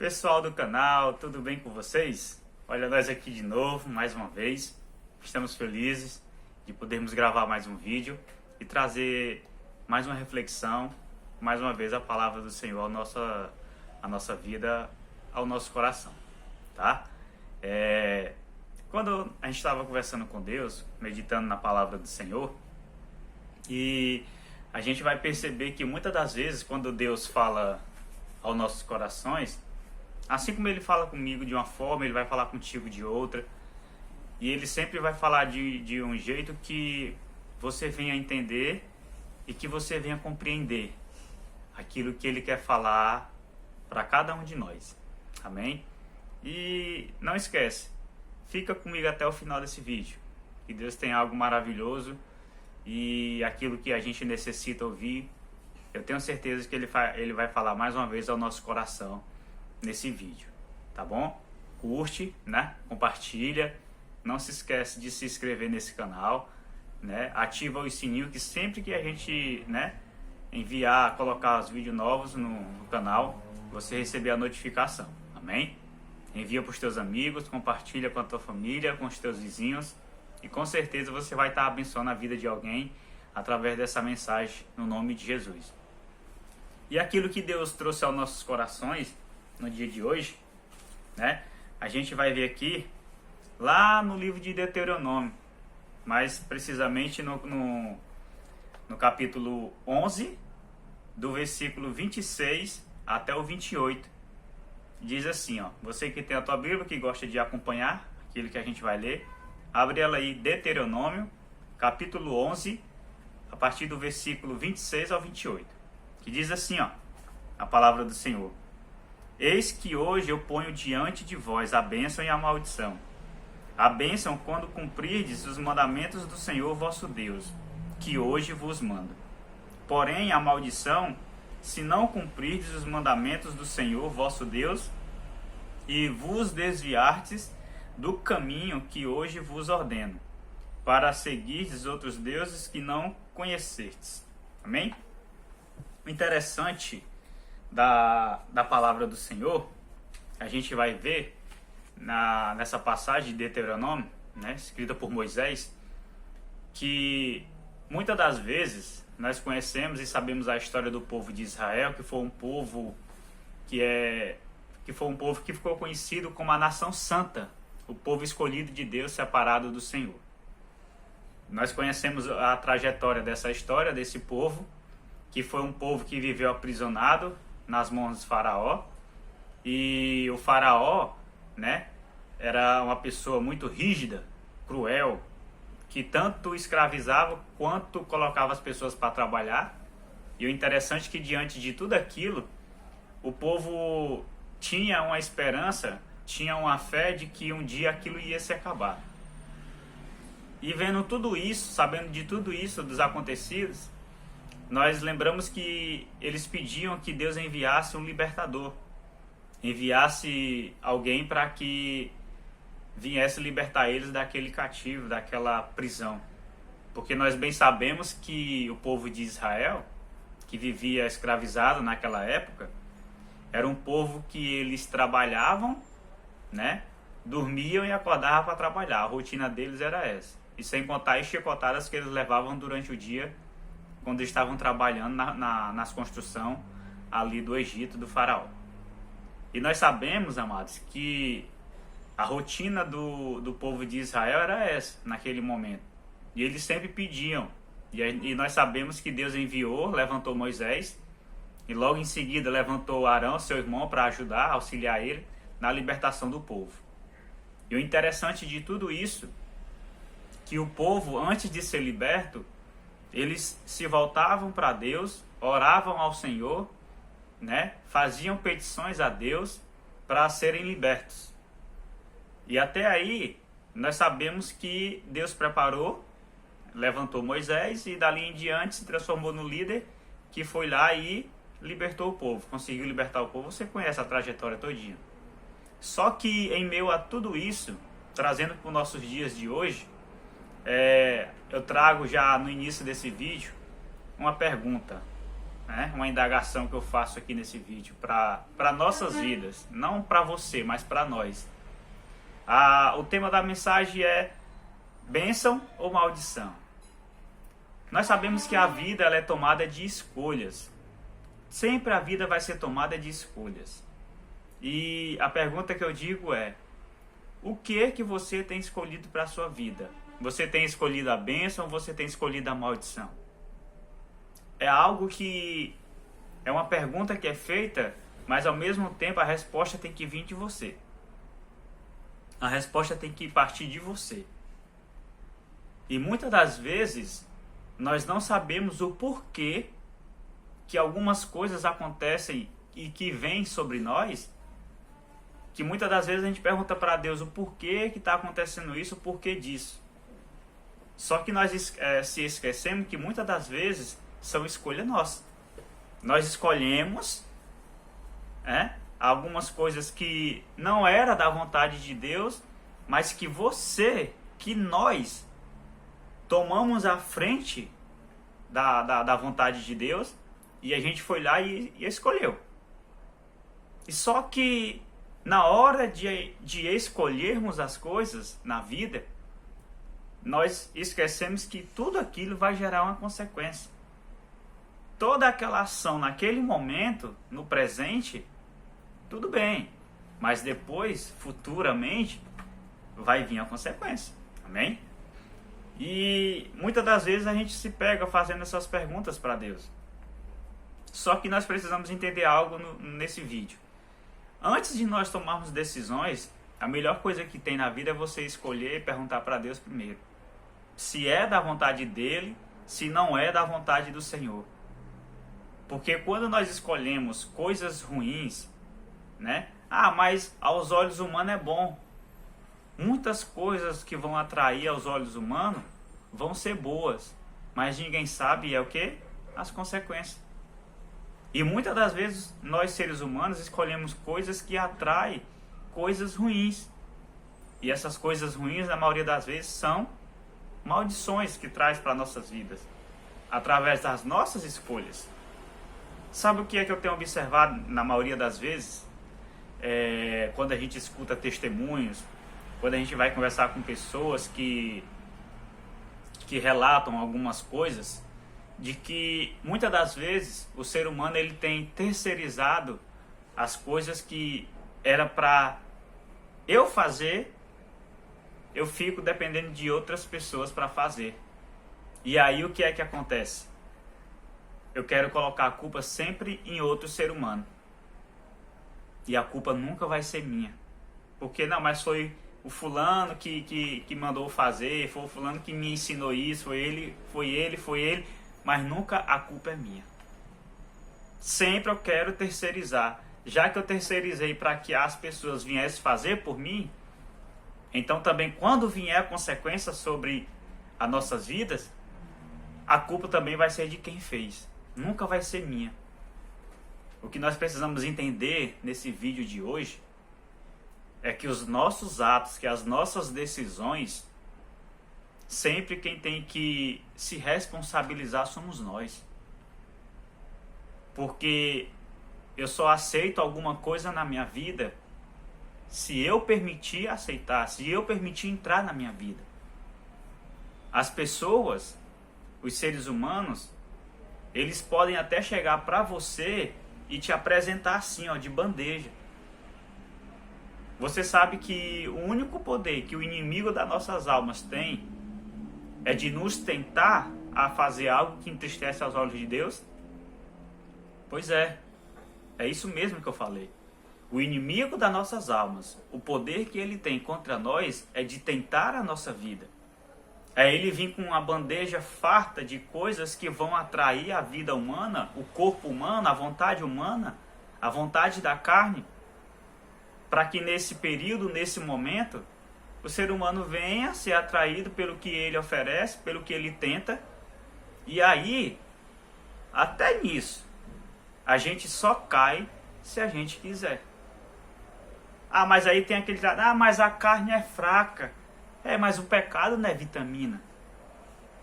Pessoal do canal, tudo bem com vocês? Olha nós aqui de novo, mais uma vez. Estamos felizes de podermos gravar mais um vídeo e trazer mais uma reflexão, mais uma vez a palavra do Senhor à nossa vida, ao nosso coração, tá? Quando a gente estava conversando com Deus, meditando na palavra do Senhor, e a gente vai perceber que muitas das vezes quando Deus fala aos nossos corações, assim como Ele fala comigo de uma forma, Ele vai falar contigo de outra, e Ele sempre vai falar de um jeito que você venha entender e que você venha compreender aquilo que Ele quer falar para cada um de nós, amém? E não esquece, fica comigo até o final desse vídeo, que Deus tem algo maravilhoso e aquilo que a gente necessita ouvir, eu tenho certeza que Ele vai falar mais uma vez ao nosso coração nesse vídeo, tá bom? Curte, né? Compartilha, não se esquece de se inscrever nesse canal, né? Ativa o sininho que sempre que a gente, né, colocar os vídeos novos no canal, você receber a notificação, amém? Envia para os teus amigos, compartilha com a tua família, com os teus vizinhos, e com certeza você vai estar abençoando a vida de alguém através dessa mensagem no nome de Jesus. E aquilo que Deus trouxe aos nossos corações no dia de hoje, né? A gente vai ver aqui lá no livro de Deuteronômio, mais precisamente no capítulo 11, do versículo 26 até o 28. Diz assim, ó, você que tem a tua Bíblia, que gosta de acompanhar aquilo que a gente vai ler, abre ela aí, Deuteronômio, capítulo 11, a partir do versículo 26 ao 28, que diz assim, ó, a palavra do Senhor. Eis que hoje eu ponho diante de vós a bênção e a maldição. A bênção quando cumprirdes os mandamentos do Senhor vosso Deus, que hoje vos mando. Porém a maldição, se não cumprirdes os mandamentos do Senhor vosso Deus, e vos desviardes do caminho que hoje vos ordeno, para seguirdes outros deuses que não conhecerdes. Amém? O interessante da palavra do Senhor, a gente vai ver nessa passagem de Deuteronômio, né, escrita por Moisés, que muitas das vezes nós conhecemos e sabemos a história do povo de Israel, que foi um povo que ficou conhecido como a nação santa, o povo escolhido de Deus, separado do Senhor. Nós conhecemos a trajetória dessa história, desse povo, que foi um povo que viveu aprisionado nas mãos do faraó, e o faraó, né, era uma pessoa muito rígida, cruel, que tanto escravizava quanto colocava as pessoas para trabalhar. E o interessante é que diante de tudo aquilo, o povo tinha uma esperança, tinha uma fé de que um dia aquilo ia se acabar. E vendo tudo isso, sabendo de tudo isso, dos acontecidos, nós lembramos que eles pediam que Deus enviasse um libertador, enviasse alguém para que viesse libertar eles daquele cativo, daquela prisão. Porque nós bem sabemos que o povo de Israel, que vivia escravizado naquela época, era um povo que eles trabalhavam, né? Dormiam e acordavam para trabalhar. A rotina deles era essa. E sem contar as chicotadas que eles levavam durante o dia, quando estavam trabalhando nas construções ali do Egito, do faraó. E nós sabemos, amados, que a rotina do povo de Israel era essa, naquele momento. E eles sempre pediam. E nós sabemos que Deus enviou, levantou Moisés, e logo em seguida levantou Arão, seu irmão, para ajudar, auxiliar ele na libertação do povo. E o interessante de tudo isso, que o povo, antes de ser liberto, eles se voltavam para Deus, oravam ao Senhor, né? Faziam petições a Deus para serem libertos. E até aí, nós sabemos que Deus preparou, levantou Moisés e dali em diante se transformou no líder que foi lá e libertou o povo, conseguiu libertar o povo. Você conhece a trajetória todinha. Só que em meio a tudo isso, trazendo para os nossos dias de hoje, eu trago já no início desse vídeo uma pergunta. né? Uma indagação que eu faço aqui nesse vídeo para nossas vidas, não para você, mas para nós. O tema da mensagem é bênção ou maldição? Nós sabemos que a vida ela é tomada de escolhas. Sempre a vida vai ser tomada de escolhas. E a pergunta que eu digo é: o que você tem escolhido para a sua vida? Você tem escolhido a bênção ou você tem escolhido a maldição? É algo que é uma pergunta que é feita, mas ao mesmo tempo a resposta tem que vir de você. A resposta tem que partir de você. E muitas das vezes nós não sabemos o porquê que algumas coisas acontecem e que vêm sobre nós, que muitas das vezes a gente pergunta para Deus o porquê que está acontecendo isso, o porquê disso. Só que nós se esquecemos que muitas das vezes são escolha nossa. Nós escolhemos algumas coisas que não era da vontade de Deus, mas que nós tomamos a frente da vontade de Deus e a gente foi lá e escolheu. E só que na hora de escolhermos as coisas na vida, nós esquecemos que tudo aquilo vai gerar uma consequência. Toda aquela ação naquele momento, no presente, tudo bem. Mas depois, futuramente, vai vir a consequência. Amém? E muitas das vezes a gente se pega fazendo essas perguntas para Deus. Só que nós precisamos entender algo nesse vídeo. Antes de nós tomarmos decisões, a melhor coisa que tem na vida é você escolher e perguntar para Deus primeiro. Se é da vontade dele, se não é da vontade do Senhor. Porque quando nós escolhemos coisas ruins, né? Mas aos olhos humanos é bom. Muitas coisas que vão atrair aos olhos humanos vão ser boas. Mas ninguém sabe o que? As consequências. E muitas das vezes nós seres humanos escolhemos coisas que atraem coisas ruins. E essas coisas ruins, na maioria das vezes, são maldições que traz para nossas vidas. Através das nossas escolhas. Sabe o que é que eu tenho observado na maioria das vezes? Quando a gente escuta testemunhos, quando a gente vai conversar com pessoas que relatam algumas coisas, de que muitas das vezes o ser humano ele tem terceirizado as coisas que era para eu fazer, eu fico dependendo de outras pessoas para fazer. E aí o que é que acontece? Eu quero colocar a culpa sempre em outro ser humano. E a culpa nunca vai ser minha. Porque não, mas foi o fulano que mandou fazer, foi o fulano que me ensinou isso, foi ele, mas nunca a culpa é minha. Sempre eu quero terceirizar. Já que eu terceirizei para que as pessoas viessem fazer por mim, então também quando vier a consequência sobre as nossas vidas, a culpa também vai ser de quem fez. Nunca vai ser minha. O que nós precisamos entender nesse vídeo de hoje é que os nossos atos, que as nossas decisões, sempre quem tem que se responsabilizar somos nós. Porque eu só aceito alguma coisa na minha vida se eu permitir aceitar, se eu permitir entrar na minha vida. As pessoas, os seres humanos, eles podem até chegar para você e te apresentar assim, de bandeja. Você sabe que o único poder que o inimigo das nossas almas tem é de nos tentar a fazer algo que entristece aos olhos de Deus? Pois é isso mesmo que eu falei. O inimigo das nossas almas, o poder que ele tem contra nós é de tentar a nossa vida. É ele vir com uma bandeja farta de coisas que vão atrair a vida humana, o corpo humano, a vontade humana, a vontade da carne, para que nesse período, nesse momento, o ser humano venha ser atraído pelo que ele oferece, pelo que ele tenta. E aí, até nisso, a gente só cai se a gente quiser. Mas aí tem aquele... mas a carne é fraca. Mas o pecado não é vitamina.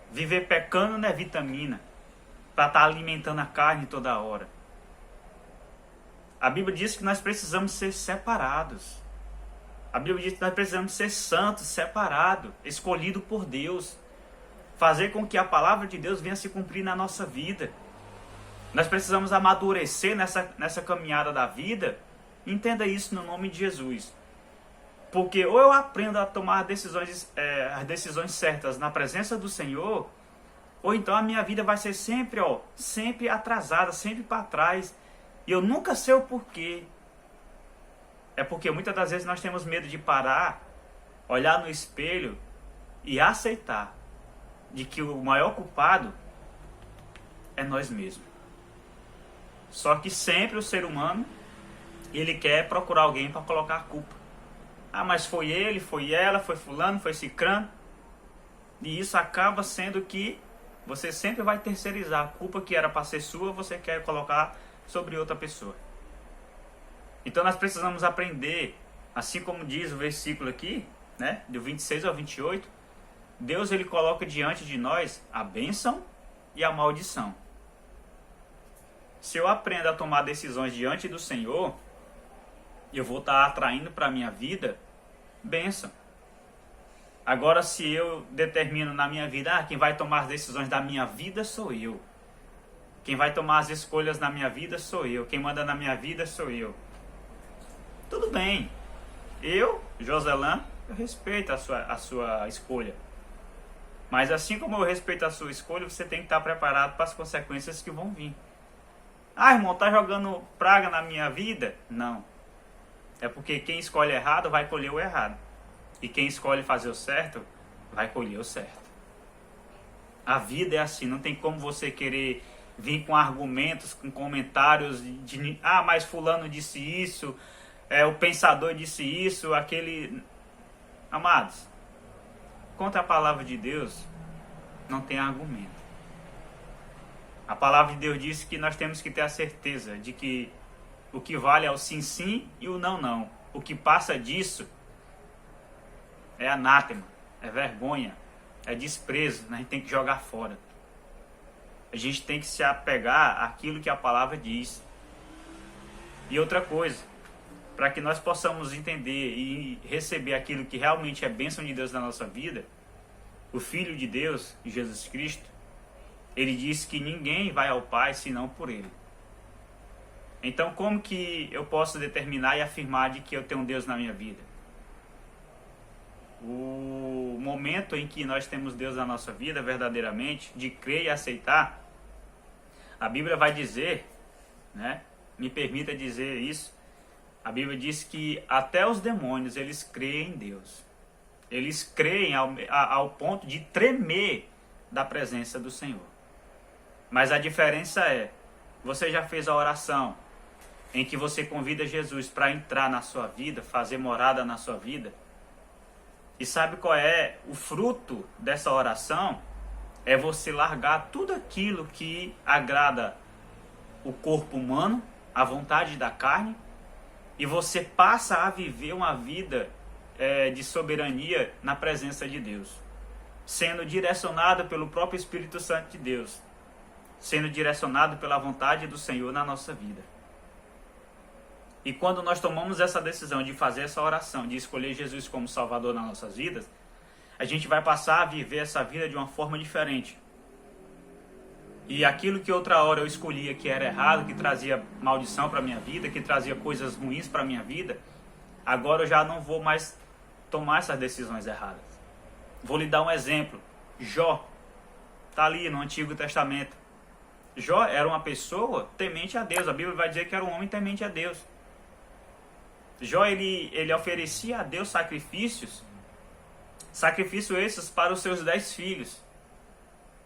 Viver pecando não é vitamina. para estar alimentando a carne toda hora. A Bíblia diz que nós precisamos ser separados. A Bíblia diz que nós precisamos ser santos, separados, escolhidos por Deus. Fazer com que a palavra de Deus venha se cumprir na nossa vida. Nós precisamos amadurecer nessa caminhada da vida. Entenda isso no nome de Jesus. Porque ou eu aprendo a tomar as decisões certas na presença do Senhor, ou então a minha vida vai ser sempre atrasada, sempre para trás. E eu nunca sei o porquê. É porque muitas das vezes nós temos medo de parar, olhar no espelho e aceitar de que o maior culpado é nós mesmos. Só que sempre o ser humano, ele quer procurar alguém para colocar a culpa. Ah, mas foi ele, foi ela, foi fulano, foi cicrano. E isso acaba sendo que você sempre vai terceirizar. A culpa que era para ser sua, você quer colocar sobre outra pessoa. Então nós precisamos aprender, assim como diz o versículo aqui, né, do 26 ao 28, Deus ele coloca diante de nós a bênção e a maldição. Se eu aprendo a tomar decisões diante do Senhor, eu vou estar atraindo para a minha vida bênção. Agora, se eu determino na minha vida, quem vai tomar as decisões da minha vida sou eu. Quem vai tomar as escolhas na minha vida sou eu. Quem manda na minha vida sou eu. Tudo bem. Eu, Joselan, eu respeito a sua escolha. Mas assim como eu respeito a sua escolha, você tem que estar preparado para as consequências que vão vir. Ah, irmão, tá jogando praga na minha vida? Não. É porque quem escolhe errado vai colher o errado. E quem escolhe fazer o certo, vai colher o certo. A vida é assim, não tem como você querer vir com argumentos, com comentários de mas fulano disse isso, o pensador disse isso, aquele... Amados, contra a palavra de Deus, não tem argumento. A palavra de Deus diz que nós temos que ter a certeza de que o que vale é o sim, sim e o não, não. O que passa disso é anátema, é vergonha, é desprezo, né? A gente tem que jogar fora. A gente tem que se apegar àquilo que a palavra diz. E outra coisa, para que nós possamos entender e receber aquilo que realmente é bênção de Deus na nossa vida, o Filho de Deus, Jesus Cristo, ele disse que ninguém vai ao Pai senão por ele. Então, como que eu posso determinar e afirmar de que eu tenho um Deus na minha vida? O momento em que nós temos Deus na nossa vida, verdadeiramente, de crer e aceitar, a Bíblia vai dizer, né? Me permita dizer isso, a Bíblia diz que até os demônios, eles creem em Deus. Eles creem ao ponto de tremer da presença do Senhor. Mas a diferença é, você já fez a oração em que você convida Jesus para entrar na sua vida, fazer morada na sua vida? E sabe qual é o fruto dessa oração? É você largar tudo aquilo que agrada o corpo humano, a vontade da carne, e você passa a viver uma vida de soberania na presença de Deus, sendo direcionado pelo próprio Espírito Santo de Deus, sendo direcionado pela vontade do Senhor na nossa vida. E quando nós tomamos essa decisão de fazer essa oração, de escolher Jesus como Salvador nas nossas vidas, a gente vai passar a viver essa vida de uma forma diferente. E aquilo que outra hora eu escolhia que era errado, que trazia maldição para a minha vida, que trazia coisas ruins para a minha vida, agora eu já não vou mais tomar essas decisões erradas. Vou lhe dar um exemplo. Jó, está ali no Antigo Testamento. Jó era uma pessoa temente a Deus. A Bíblia vai dizer que era um homem temente a Deus. Jó, ele oferecia a Deus sacrifícios esses para os seus 10 filhos.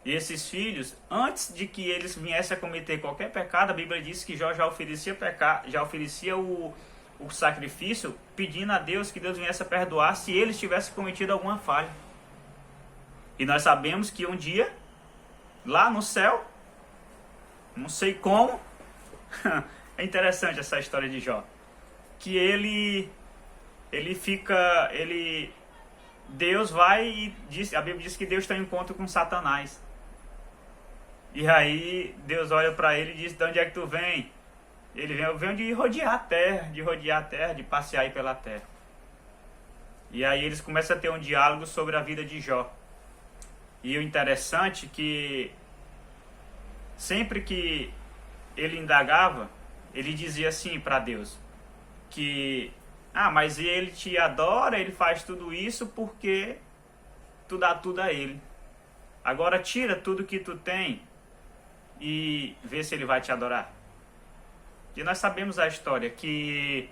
E esses filhos, antes de que eles viessem a cometer qualquer pecado, a Bíblia diz que Jó já oferecia o sacrifício, pedindo a Deus que Deus viesse a perdoar se eles tivessem cometido alguma falha. E nós sabemos que um dia, lá no céu, não sei como, é interessante essa história de Jó, que Deus vai e diz, a Bíblia diz que Deus tem um encontro com Satanás. E aí Deus olha para ele e diz: de onde é que tu vem? Ele vem: eu venho de rodear a terra, de passear aí pela terra. E aí eles começam a ter um diálogo sobre a vida de Jó. E o interessante é que sempre que ele indagava, ele dizia assim para Deus, que mas ele te adora, ele faz tudo isso porque tu dá tudo a ele. Agora tira tudo que tu tem e vê se ele vai te adorar. E nós sabemos a história, que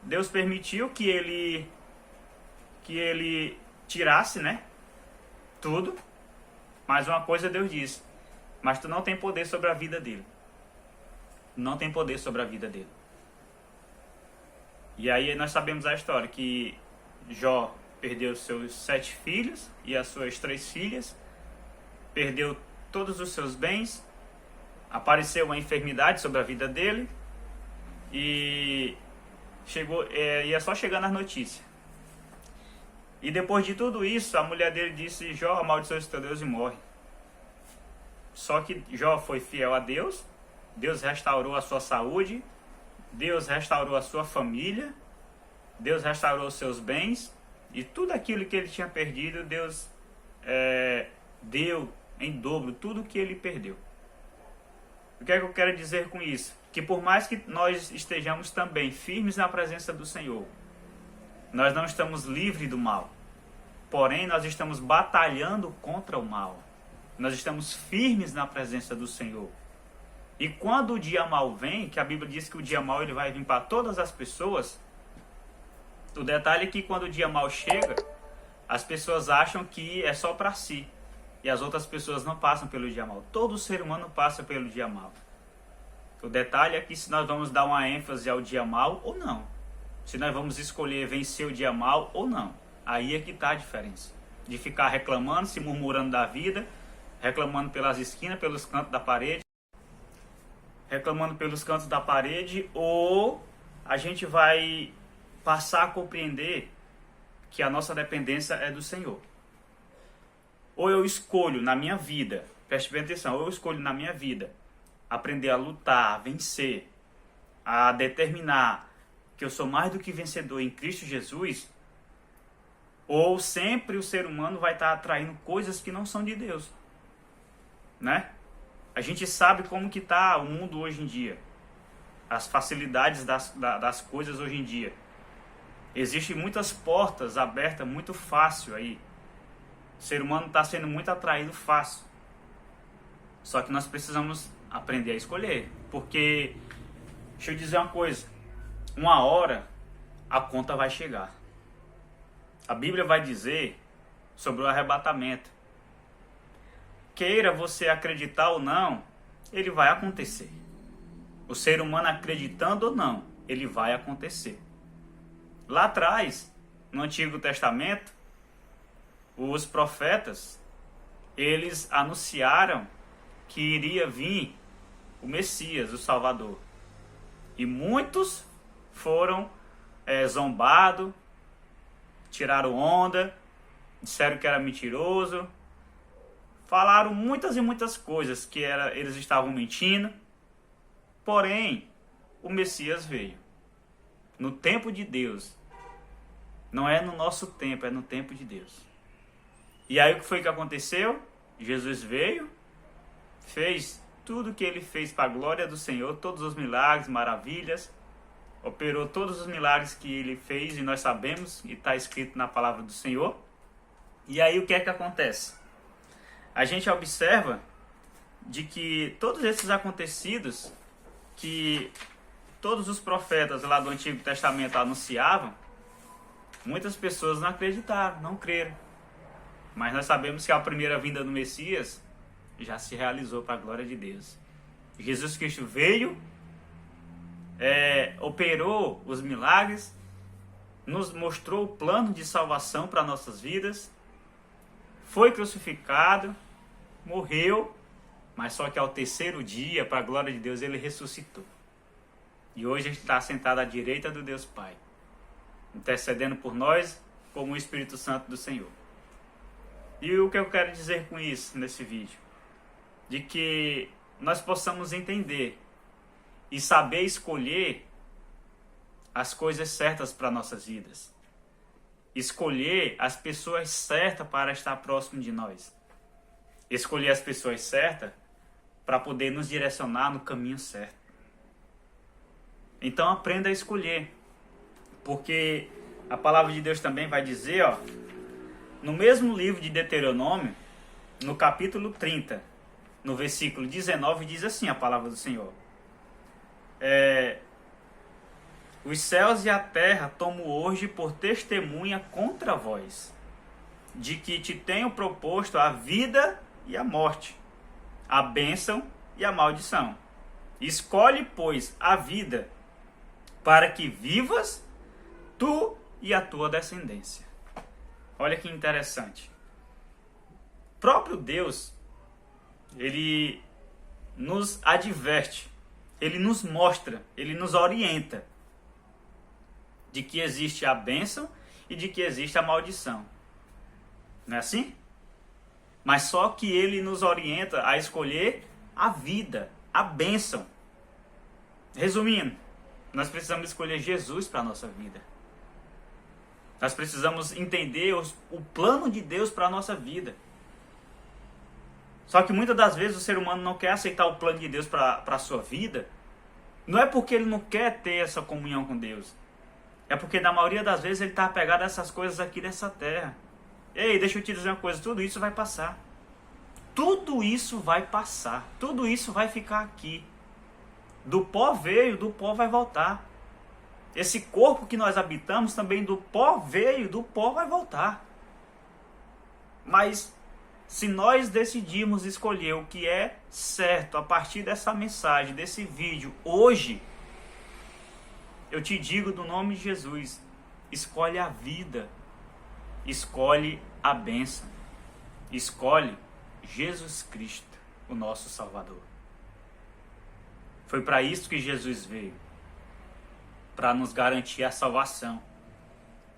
Deus permitiu que ele tirasse, né, tudo. Mas uma coisa Deus disse: mas tu não tem poder sobre a vida dele. Não tem poder sobre a vida dele. E aí nós sabemos a história, que Jó perdeu seus 7 filhos e as suas 3 filhas, perdeu todos os seus bens, apareceu uma enfermidade sobre a vida dele, e ia só chegando as notícias. E depois de tudo isso, a mulher dele disse: Jó, amaldiçoa o teu Deus e morre. Só que Jó foi fiel a Deus, Deus restaurou a sua saúde, Deus restaurou a sua família, Deus restaurou os seus bens, e tudo aquilo que ele tinha perdido, Deus deu em dobro tudo que ele perdeu. O que é que eu quero dizer com isso? Que por mais que nós estejamos também firmes na presença do Senhor, nós não estamos livres do mal. Porém, nós estamos batalhando contra o mal. Nós estamos firmes na presença do Senhor. E quando o dia mal vem, que a Bíblia diz que o dia mal ele vai vir para todas as pessoas, o detalhe é que quando o dia mal chega, as pessoas acham que é só para si. E as outras pessoas não passam pelo dia mal. Todo ser humano passa pelo dia mal. O detalhe é que se nós vamos dar uma ênfase ao dia mal ou não. Se nós vamos escolher vencer o dia mal ou não. Aí é que está a diferença. De ficar reclamando, se murmurando da vida, reclamando pelas esquinas, pelos cantos da parede. Reclamando pelos cantos da parede, ou a gente vai passar a compreender que a nossa dependência é do Senhor. Ou eu escolho na minha vida, preste bem atenção, ou eu escolho na minha vida aprender a lutar, a vencer, a determinar que eu sou mais do que vencedor em Cristo Jesus, ou sempre o ser humano vai estar atraindo coisas que não são de Deus, né? A gente sabe como que está o mundo hoje em dia, as facilidades das coisas hoje em dia. Existem muitas portas abertas muito fácil aí. O ser humano está sendo muito atraído fácil. Só que nós precisamos aprender a escolher. Porque, deixa eu dizer uma coisa, uma hora a conta vai chegar. A Bíblia vai dizer sobre o arrebatamento. Queira você acreditar ou não, ele vai acontecer. O ser humano acreditando ou não, ele vai acontecer. Lá atrás, no Antigo Testamento, os profetas, eles anunciaram que iria vir o Messias, o Salvador. E muitos foram zombados, tiraram onda, disseram que era mentiroso, falaram muitas e muitas coisas, que eles estavam mentindo. Porém, o Messias veio. No tempo de Deus. Não é no nosso tempo, é no tempo de Deus. E aí o que foi que aconteceu? Jesus veio, fez tudo o que ele fez para a glória do Senhor, todos os milagres, maravilhas, operou todos os milagres que ele fez, e nós sabemos, e está escrito na palavra do Senhor. E aí o que é que acontece? A gente observa de que todos esses acontecidos, que todos os profetas lá do Antigo Testamento anunciavam, muitas pessoas não acreditaram, não creram. Mas nós sabemos que a primeira vinda do Messias já se realizou para a glória de Deus. Jesus Cristo veio, operou os milagres, nos mostrou o plano de salvação para nossas vidas, foi crucificado, morreu, mas só que ao terceiro dia, para a glória de Deus, ele ressuscitou. E hoje ele está sentado à direita do Deus Pai, intercedendo por nós como o Espírito Santo do Senhor. E o que eu quero dizer com isso nesse vídeo? De que nós possamos entender e saber escolher as coisas certas para nossas vidas. Escolher as pessoas certas para estar próximo de nós. Escolher as pessoas certas para poder nos direcionar no caminho certo. Então aprenda a escolher. Porque a palavra de Deus também vai dizer, ó, no mesmo livro de Deuteronômio, no capítulo 30, no versículo 19, diz assim a palavra do Senhor. Os céus e a terra tomo hoje por testemunha contra vós, de que te tenho proposto a vida e a morte, a bênção e a maldição. Escolhe, pois, a vida, para que vivas tu e a tua descendência. Olha que interessante. O próprio Deus, ele nos adverte, ele nos mostra, ele nos orienta de que existe a bênção e de que existe a maldição. Não é assim? Mas só que ele nos orienta a escolher a vida, a bênção. Resumindo, nós precisamos escolher Jesus para a nossa vida. Nós precisamos entender o plano de Deus para a nossa vida. Só que muitas das vezes o ser humano não quer aceitar o plano de Deus para a sua vida. Não é porque ele não quer ter essa comunhão com Deus. É porque na maioria das vezes ele está apegado a essas coisas aqui dessa terra. Ei, deixa eu te dizer uma coisa, tudo isso vai passar. Tudo isso vai passar. Tudo isso vai ficar aqui. Do pó veio, do pó vai voltar. Esse corpo que nós habitamos também do pó veio, do pó vai voltar. Mas se nós decidirmos escolher o que é certo a partir dessa mensagem, desse vídeo, hoje, eu te digo no nome de Jesus, escolhe a vida, escolhe a bênção, escolhe Jesus Cristo, o nosso Salvador. Foi para isso que Jesus veio, para nos garantir a salvação.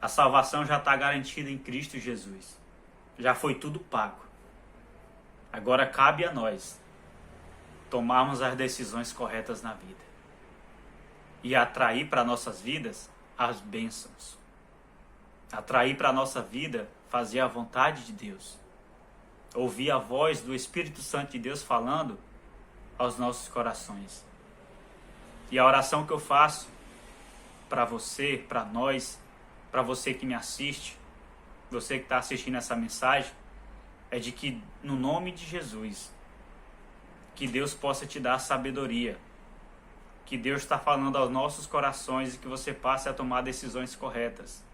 A salvação já está garantida em Cristo Jesus. Já foi tudo pago. Agora cabe a nós tomarmos as decisões corretas na vida e atrair para nossas vidas as bênçãos. Atrair para a nossa vida fazer a vontade de Deus. Ouvir a voz do Espírito Santo de Deus falando aos nossos corações. E a oração que eu faço para você, para nós, para você que me assiste, você que está assistindo essa mensagem, é de que no nome de Jesus, que Deus possa te dar sabedoria, que Deus está falando aos nossos corações e que você passe a tomar decisões corretas.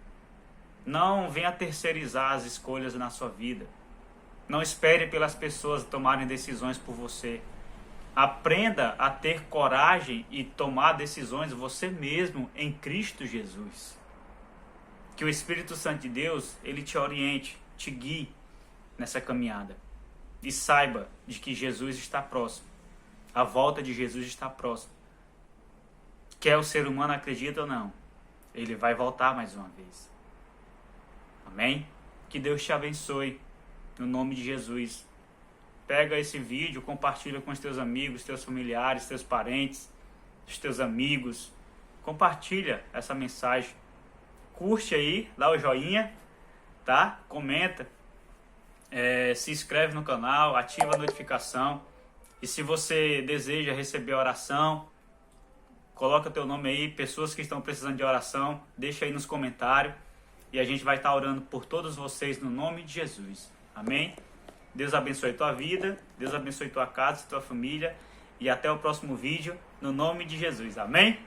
Não venha terceirizar as escolhas na sua vida. Não espere pelas pessoas tomarem decisões por você. Aprenda a ter coragem e tomar decisões você mesmo em Cristo Jesus. Que o Espírito Santo de Deus, ele te oriente, te guie nessa caminhada. E saiba de que Jesus está próximo. A volta de Jesus está próxima. Quer o ser humano acredita ou não, ele vai voltar mais uma vez. Amém? Que Deus te abençoe, no nome de Jesus. Pega esse vídeo, compartilha com os teus amigos, teus familiares, teus parentes, os teus amigos. Compartilha essa mensagem. Curte aí, dá o joinha, tá? Comenta. Se inscreve no canal, ativa a notificação. E se você deseja receber oração, coloca teu nome aí, pessoas que estão precisando de oração, deixa aí nos comentários. E a gente vai estar orando por todos vocês no nome de Jesus. Amém? Deus abençoe tua vida, Deus abençoe tua casa, tua família. E até o próximo vídeo, no nome de Jesus. Amém?